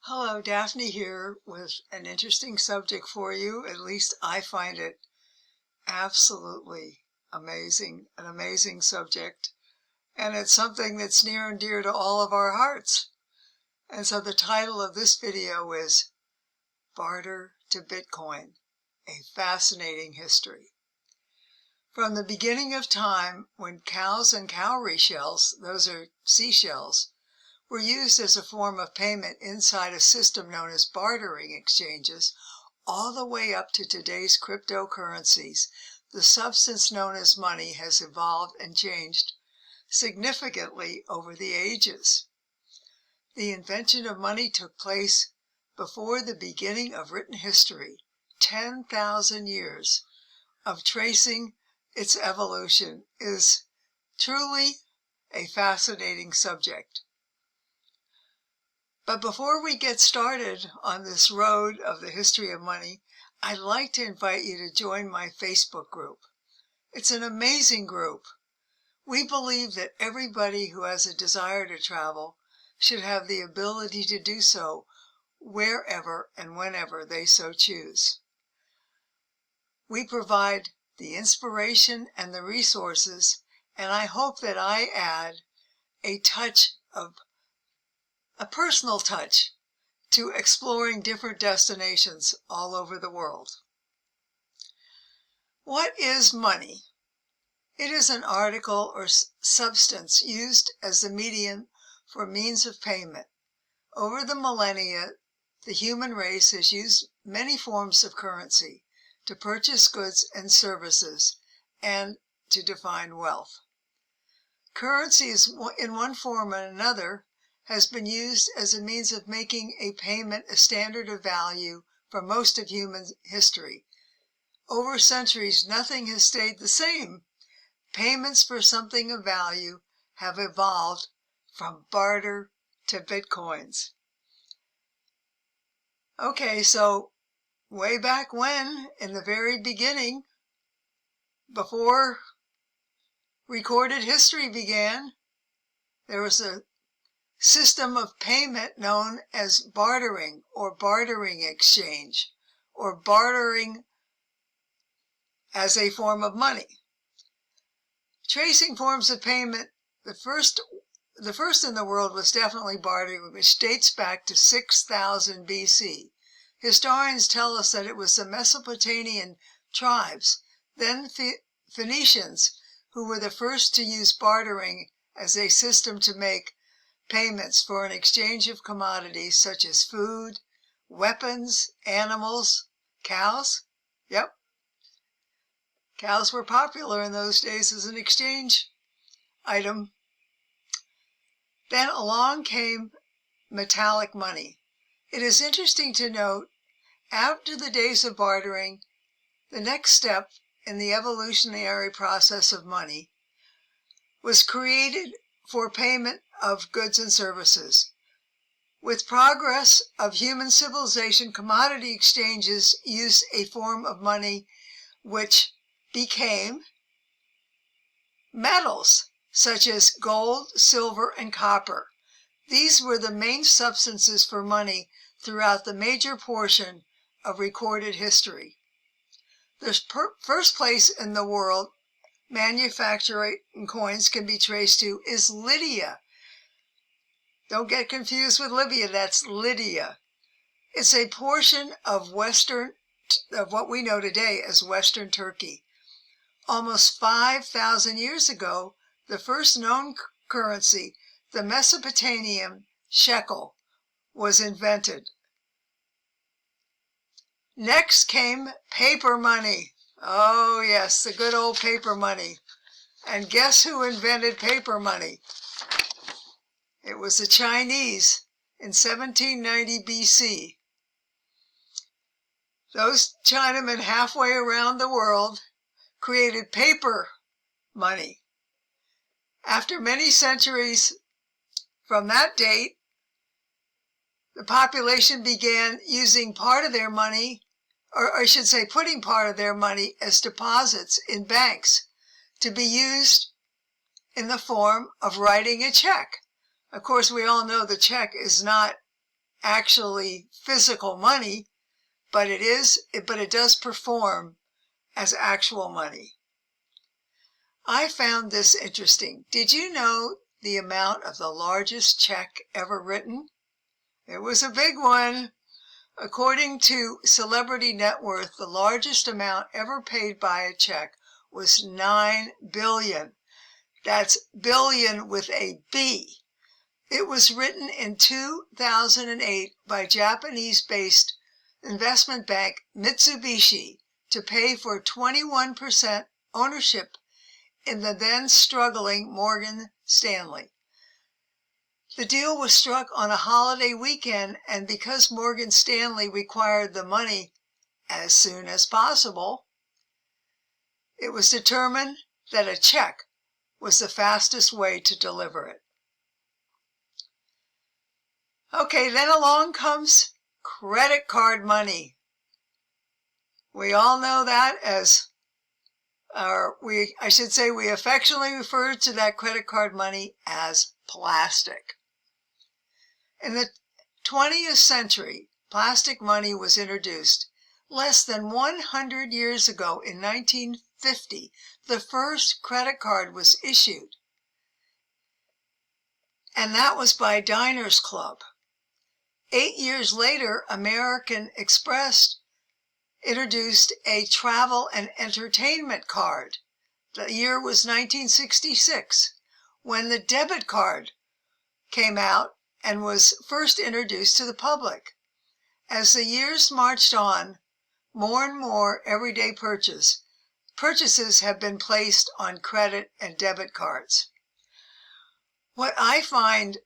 Hello, Daphne here with an interesting subject for you. At least I find it absolutely amazing, an amazing subject. And it's something that's near and dear to all of our hearts. And so the title of this video is Barter to Bitcoin, a fascinating history. From the beginning of time, when cows and cowrie shells, those are seashells, were used as a form of payment inside a system known as bartering exchanges, all the way up to today's cryptocurrencies, the substance known as money has evolved and changed significantly over the ages. The invention of money took place before the beginning of written history, 10,000 years of tracing its evolution is truly a fascinating subject. But before we get started on this road of the history of money, I'd like to invite you to join my Facebook group. It's an amazing group. We believe that everybody who has a desire to travel should have the ability to do so wherever and whenever they so choose. We provide the inspiration and the resources, and I hope that I add a personal touch to exploring different destinations all over the world. What is money? It is an article or substance used as the medium for means of payment. Over the millennia, the human race has used many forms of currency to purchase goods and services and to define wealth. Currency is in one form or another has been used as a means of making a payment a standard of value for most of human history. Over centuries, nothing has stayed the same. Payments for something of value have evolved from barter to bitcoins. Okay, so way back when, in the very beginning, before recorded history began, there was a system of payment known as bartering or bartering exchange or bartering as a form of money. Tracing forms of payment, the first in the world was definitely bartering, which dates back to 6000 BC. Historians tell us that it was the Mesopotamian tribes, then Phoenicians, who were the first to use bartering as a system to make payments for an exchange of commodities such as food, weapons, animals, cows. Yep. Cows were popular in those days as an exchange item. Then along came metallic money. It is interesting to note, after the days of bartering, the next step in the evolutionary process of money was created for payment of goods and services. With progress of human civilization, commodity exchanges used a form of money which became metals, such as gold, silver, and copper. These were the main substances for money throughout the major portion of recorded history. The first place in the world manufacturing coins can be traced to is Lydia. Don't get confused with Libya, that's Lydia. It's a portion of what we know today as Western Turkey. Almost 5,000 years ago, the first known currency, the Mesopotamian shekel, was invented. Next came paper money. Oh yes, the good old paper money. And guess who invented paper money? It was the Chinese in 1790 BC. Those Chinamen halfway around the world created paper money. After many centuries from that date, the population began using part of their money, or I should say putting part of their money as deposits in banks to be used in the form of writing a check. Of course, we all know the check is not actually physical money, but it does perform as actual money. I found this interesting. Did you know the amount of the largest check ever written? It was a big one. According to Celebrity Net Worth, the largest amount ever paid by a check was $9 billion. That's billion with a B. It was written in 2008 by Japanese-based investment bank Mitsubishi to pay for 21% ownership in the then struggling Morgan Stanley. The deal was struck on a holiday weekend, and because Morgan Stanley required the money as soon as possible, it was determined that a check was the fastest way to deliver it. Okay, then along comes credit card money. We all know that as, we affectionately refer to that credit card money as plastic. In the 20th century, plastic money was introduced. Less than 100 years ago, in 1950, the first credit card was issued, and that was by Diners Club. 8 years later, American Express introduced a travel and entertainment card. The year was 1966, when the debit card came out and was first introduced to the public. As the years marched on, more and more everyday purchases have been placed on credit and debit cards. What I find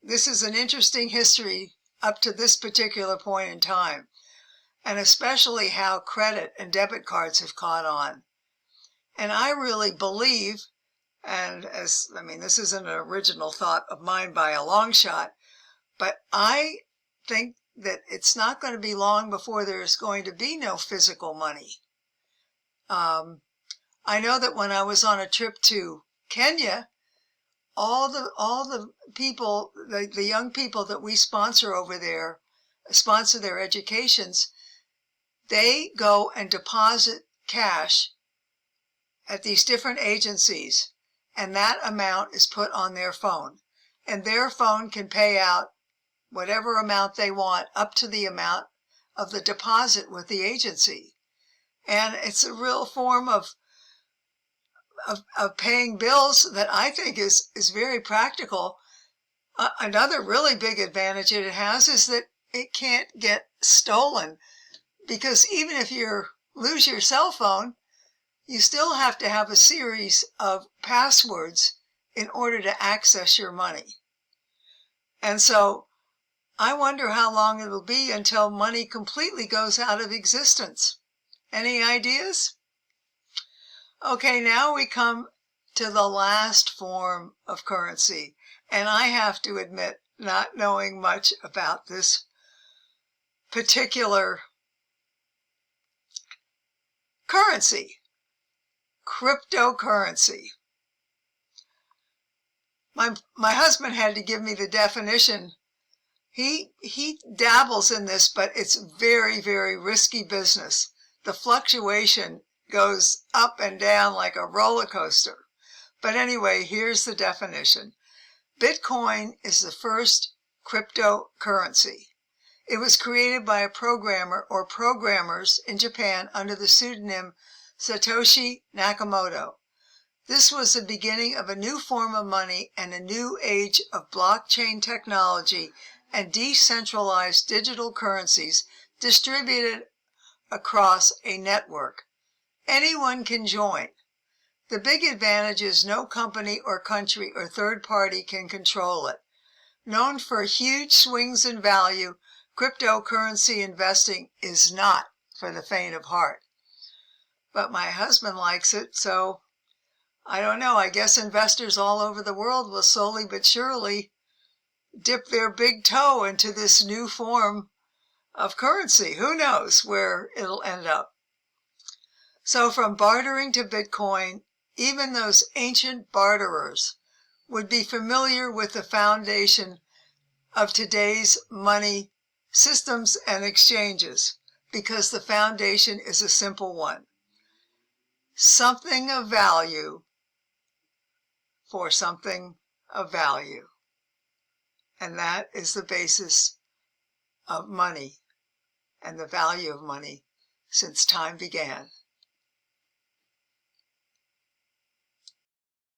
this is an interesting history up to this particular point in time, and especially how credit and debit cards have caught on. And I really believe, this isn't an original thought of mine by a long shot, but I think that it's not going to be long before there's going to be no physical money. I know that when I was on a trip to Kenya, all the people, the young people that we sponsor over there, sponsor their educations, they go and deposit cash at these different agencies, and that amount is put on their phone, and their phone can pay out whatever amount they want up to the amount of the deposit with the agency. And it's a real form of paying bills that I think is very practical. Another really big advantage it has is that it can't get stolen, because even if you lose your cell phone, you still have to have a series of passwords in order to access your money. And so I wonder how long it'll be until money completely goes out of existence. Any ideas? Okay, now we come to the last form of currency, and I have to admit, not knowing much about this particular currency, cryptocurrency. My husband had to give me the definition. He dabbles in this, but it's very, very risky business. The fluctuation goes up and down like a roller coaster. But anyway, here's the definition. Bitcoin is the first cryptocurrency. It was created by a programmer or programmers in Japan under the pseudonym Satoshi Nakamoto. This was the beginning of a new form of money and a new age of blockchain technology and decentralized digital currencies distributed across a network. Anyone can join. The big advantage is no company or country or third party can control it. Known for huge swings in value, cryptocurrency investing is not for the faint of heart. But my husband likes it, so I don't know. I guess investors all over the world will slowly but surely dip their big toe into this new form of currency. Who knows where it'll end up? So from bartering to Bitcoin, even those ancient barterers would be familiar with the foundation of today's money systems and exchanges, because the foundation is a simple one. Something of value for something of value. And that is the basis of money and the value of money since time began.